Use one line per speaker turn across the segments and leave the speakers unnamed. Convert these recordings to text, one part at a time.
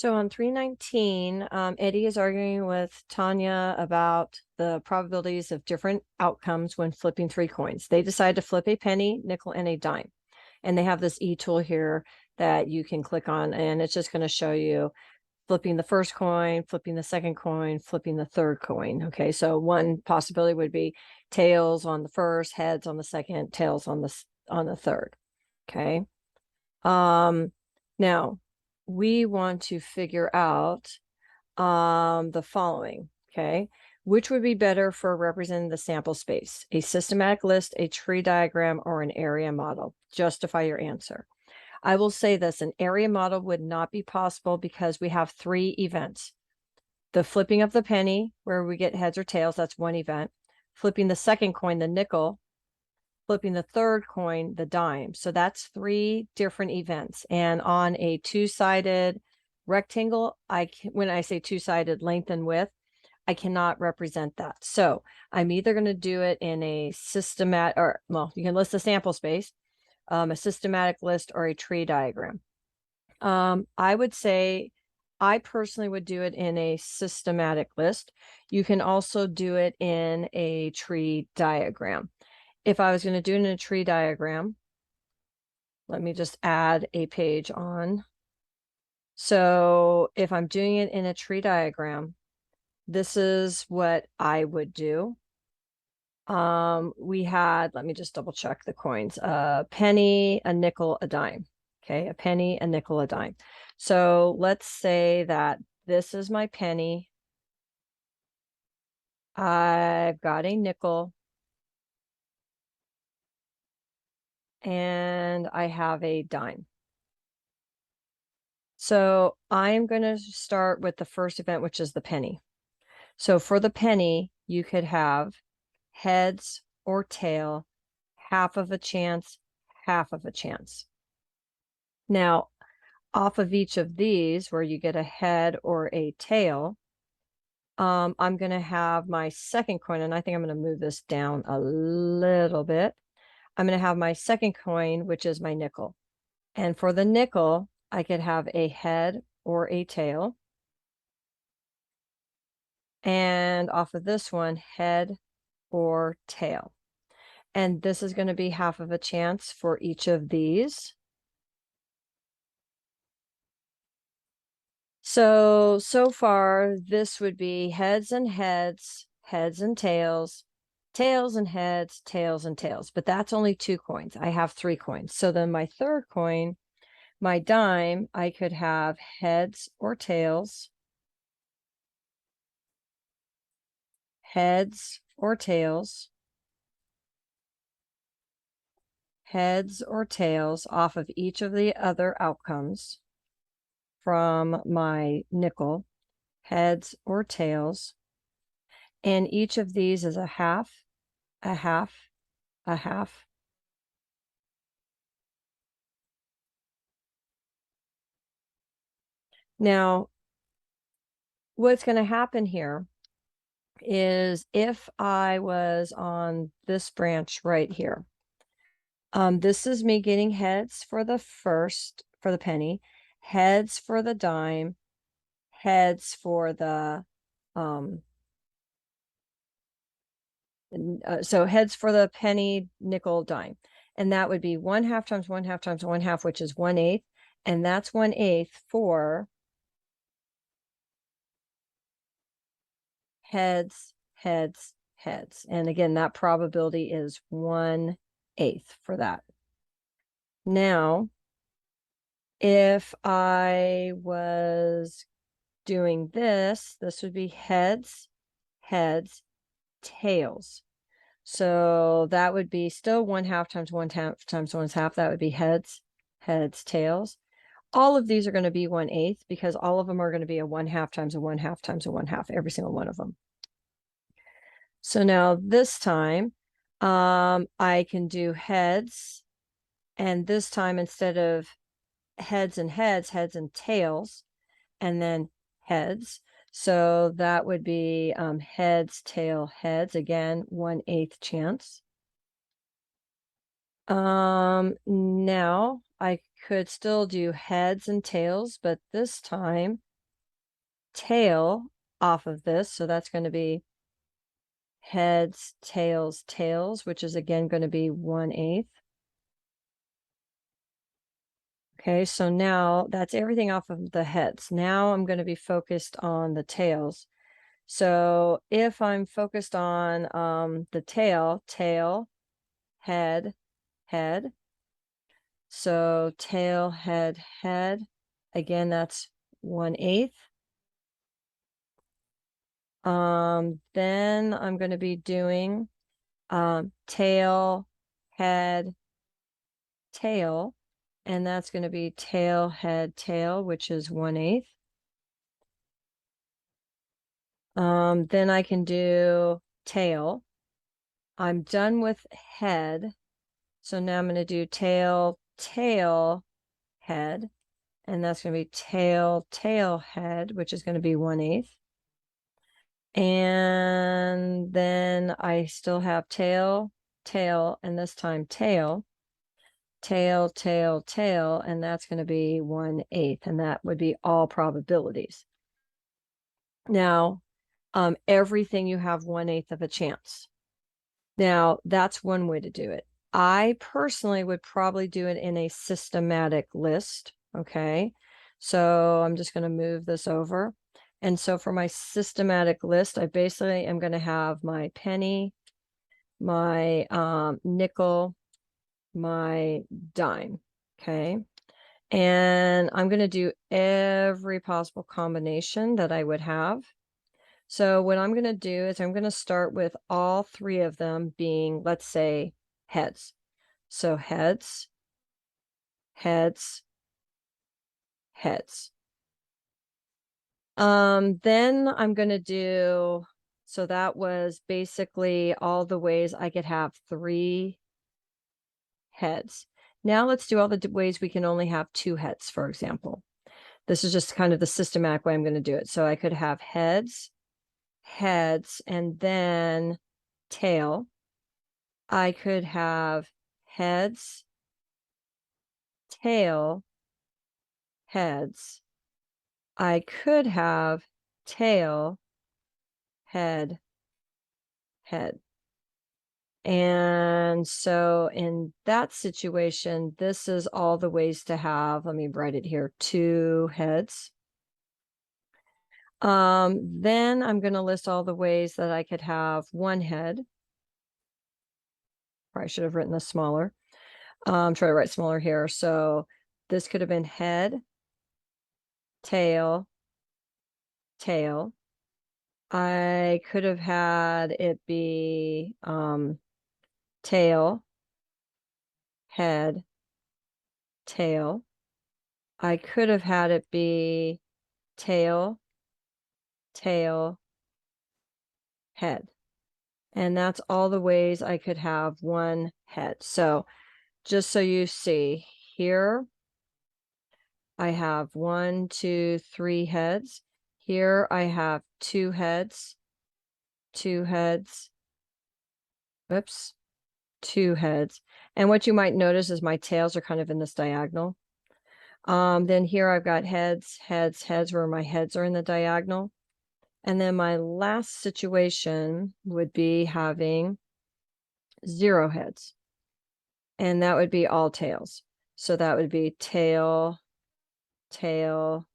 So on 319, Eddie is arguing with Tanya about the probabilities of different outcomes when flipping three coins. They decide to flip a penny, nickel, and a dime. And they have this e-tool here that you can click on, and it's just going to show you flipping the first coin, flipping the second coin, flipping the third coin. Okay, so one possibility would be tails on the first, heads on the second, tails on the third. Okay. Now we want to figure out the following. Okay, which would be better for representing the sample space? A systematic list, a tree diagram, or an area model? Justify your answer. I will say this, an area model would not be possible because we have three events. The flipping of the penny, where we get heads or tails, that's one event. Flipping the second coin, the nickel. Flipping the third coin, the dime. So that's three different events. And on a two-sided rectangle, when I say two-sided length and width, I cannot represent that. So I'm either going to do it in a systematic, or well, you can list the sample space, a systematic list, or a tree diagram. I would say I personally would do it in a systematic list. You can also do it in a tree diagram. If I was going to do it in a tree diagram, let me just add a page on. So if I'm doing it in a tree diagram, this is what I would do. We had, let me just double check the coins, a penny, a nickel, a dime. Okay, a penny, a nickel, a dime. So let's say that this is my penny. I've got a nickel. And I have a dime. So I'm going to start with the first event, which is the penny. So for the penny, you could have heads or tail, half of a chance, half of a chance. Now, off of each of these, where you get a head or a tail, I'm going to have my second coin, and I think I'm going to move this down a little bit. I'm going to have my second coin, which is my nickel. And for the nickel, I could have a head or a tail. And off of this one, head or tail. And this is going to be half of a chance for each of these. So far, this would be heads and heads, heads and tails, tails and heads, tails and tails. But that's only two coins. I have three coins. So then my third coin, my dime, I could have heads or tails, heads or tails, heads or tails off of each of the other outcomes from my nickel, heads or tails. And each of these is a half, a half, a half. Now, what's going to happen here is if I was on this branch right here, this is me getting heads for the first, for the penny, heads for the dime, heads for the, so heads for the penny, nickel, dime. And that would be 1/2 times 1/2 times 1/2, which is 1/8. And that's 1/8 for heads, heads, heads. And again, that probability is 1/8 for that. Now, if I was doing this, this would be heads, heads, tails. So that would be still 1/2 times 1/2 times 1/2. That would be heads, heads, tails. All of these are going to be 1/8 because all of them are going to be a 1/2 times a 1/2 times a 1/2, every single one of them. So now this time, I can do heads, and this time instead of heads and heads, heads and tails, and then heads. So that would be heads, tail, heads. Again, 1/8 chance. Now I could still do heads and tails, but this time tail off of this. So that's going to be heads, tails, tails, which is again going to be 1/8. Okay, so now that's everything off of the heads. Now I'm going to be focused on the tails. So if I'm focused on the tail, tail, head, head. So tail, head, head. Again, that's 1/8. Then I'm going to be doing tail, head, tail, and that's going to be tail, head, tail, which is 1/8. Then I can do tail. I'm done with head. So now I'm going to do tail, tail, head, and that's going to be tail, tail, head, which is going to be 1/8. And then I still have tail, tail, and this time tail, tail, tail, tail, and that's going to be 1/8, and that would be all probabilities. Now, everything you have 1/8 of a chance. Now, that's one way to do it. I personally would probably do it in a systematic list. Okay. So I'm just going to move this over. And so for my systematic list, I basically am going to have my penny, my nickel, my dime. Okay. And I'm going to do every possible combination that I would have. So what I'm going to do is I'm going to start with all three of them being, let's say, heads. So heads, heads, heads. Then I'm going to do, so that was basically all the ways I could have 3 heads. Now let's do all the ways we can only have 2 heads, for example. This is just kind of the systematic way I'm going to do it. So I could have heads, heads, and then tail. I could have heads, tail, heads. I could have tail, head, head. And so in that situation, this is all the ways to have, let me write it here, 2 heads. Then I'm going to list all the ways that I could have 1 head. Probably should have written this smaller. Try to write smaller here. So this could have been head, tail, tail. I could have had it be tail, head, tail. I could have had it be tail, tail, head. And that's all the ways I could have 1 head. So just so you see here, I have 1, 2, 3 heads. Here I have 2 heads, 2 heads, oops, 2 heads. And what you might notice is my tails are kind of in this diagonal. Then here I've got heads, heads, heads, where my heads are in the diagonal. And then my last situation would be having 0 heads. And that would be all tails. So that would be tail, tail,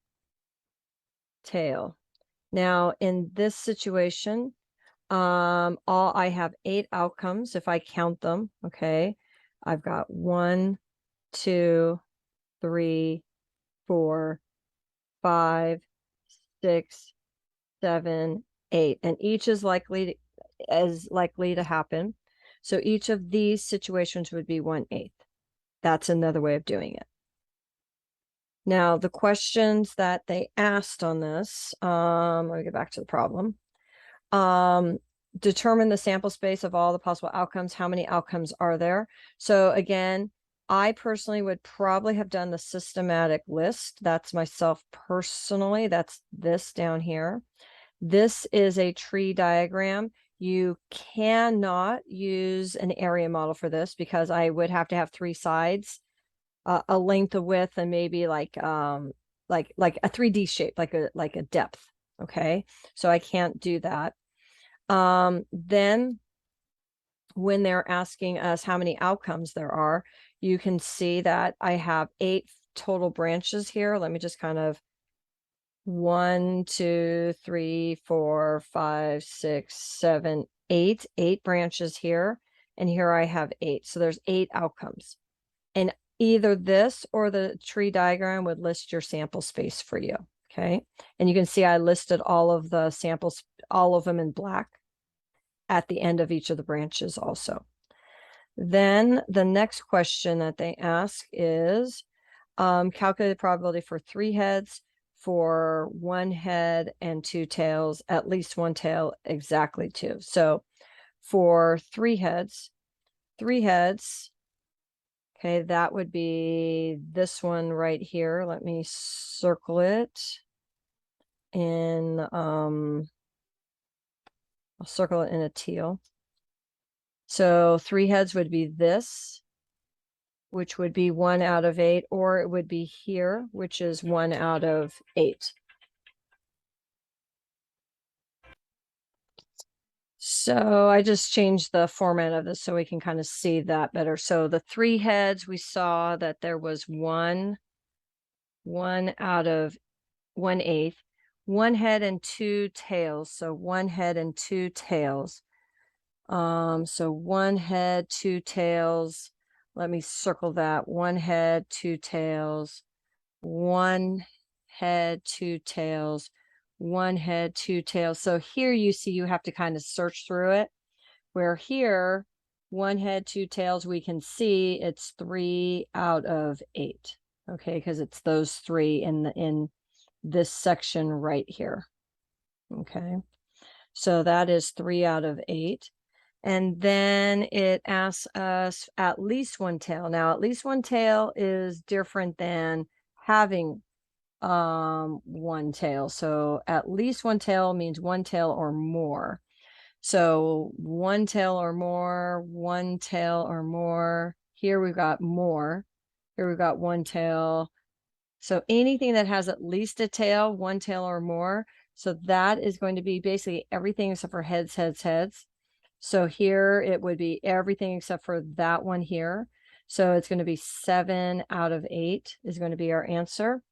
tail. Now in this situation, I have 8 outcomes if I count them. Okay. I've got 1, 2, 3, 4, 5, 6, 7, 8, and each is likely to happen. So each of these situations would be 1/8. That's another way of doing it. Now the questions that they asked on this, let me get back to the problem. Determine the sample space of all the possible outcomes. How many outcomes are there? So again, I personally would probably have done the systematic list. That's myself personally. That's this down here. This is a tree diagram. You cannot use an area model for this because I would have to have 3 sides, a length, a width, and maybe like a 3D shape, like a depth. Okay, so I can't do that. Then when they're asking us how many outcomes there are, you can see that I have 8 total branches here. Let me just kind of 1, 2, 3, 4, 5, 6, 7, 8, 8 branches here. And here I have 8. So there's 8 outcomes. And either this or the tree diagram would list your sample space for you. Okay. And you can see I listed all of the samples, all of them in black at the end of each of the branches also. Then the next question that they ask is calculate the probability for 3 heads, for 1 head and 2 tails, at least 1 tail, exactly 2. So for 3 heads, okay, that would be this one right here. Let me circle it in, I'll circle it in a teal. So 3 heads would be this, which would be 1 out of 8, or it would be here, which is 1 out of 8. So I just changed the format of this so we can kind of see that better. So the 3 heads, we saw that there was 1 out of 1/8, 1 head and 2 tails. So 1 head and 2 tails. So 1 head, 2 tails. Let me circle that. 1 head, 2 tails, 1 head, 2 tails, 1 head, 2 tails. So here you see you have to kind of search through it, where here, 1 head, 2 tails, we can see it's 3 out of 8. Okay, because it's those 3 in this section right here. Okay, so that is 3 out of 8. And then it asks us at least 1 tail. Now, at least 1 tail is different than having 1 tail. So at least 1 tail means 1 tail or more. So 1 tail or more, 1 tail or more. Here we've got more. Here we've got 1 tail. So anything that has at least a tail, 1 tail or more. So that is going to be basically everything except for heads, heads, heads. So here it would be everything except for that one here. So it's going to be 7 out of 8 is going to be our answer.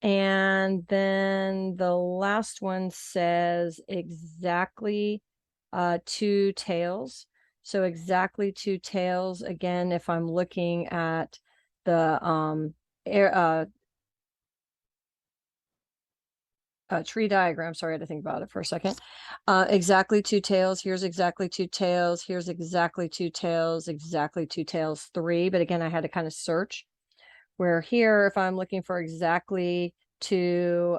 And then the last one says exactly 2 tails. So exactly 2 tails. Again, if I'm looking at the tree diagram, sorry, I had to think about it for a second. Exactly 2 tails. Here's exactly 2 tails. Here's exactly 2 tails. Exactly 2 tails, 3. But again, I had to kind of search. Where here, if I'm looking for exactly 2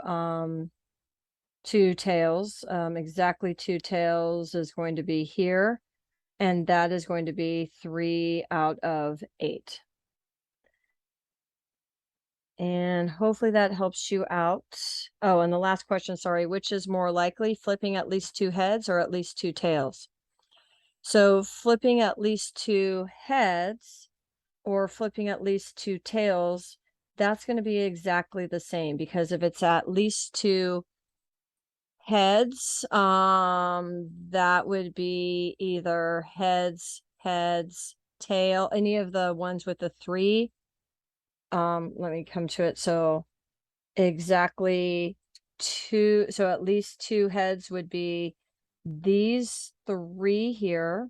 tails, exactly 2 tails is going to be here, and that is going to be 3 out of 8. And hopefully that helps you out. Oh, and the last question, sorry, which is more likely, flipping at least 2 heads or at least 2 tails? So flipping at least 2 heads or flipping at least 2 tails, that's going to be exactly the same, because if it's at least 2 heads, that would be either heads, heads, tail, any of the ones with the 3. Let me come to it. So exactly 2, so at least 2 heads would be these 3 here.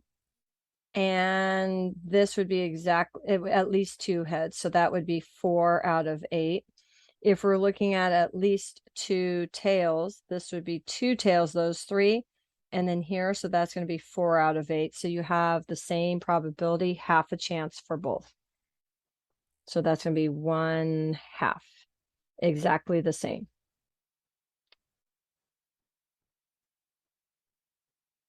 And this would be at least 2 heads. So that would be 4 out of 8. If we're looking at least 2 tails, this would be 2 tails, those 3. And then here, so that's going to be 4 out of 8. So you have the same probability, half a chance for both. So that's going to be 1/2, exactly the same.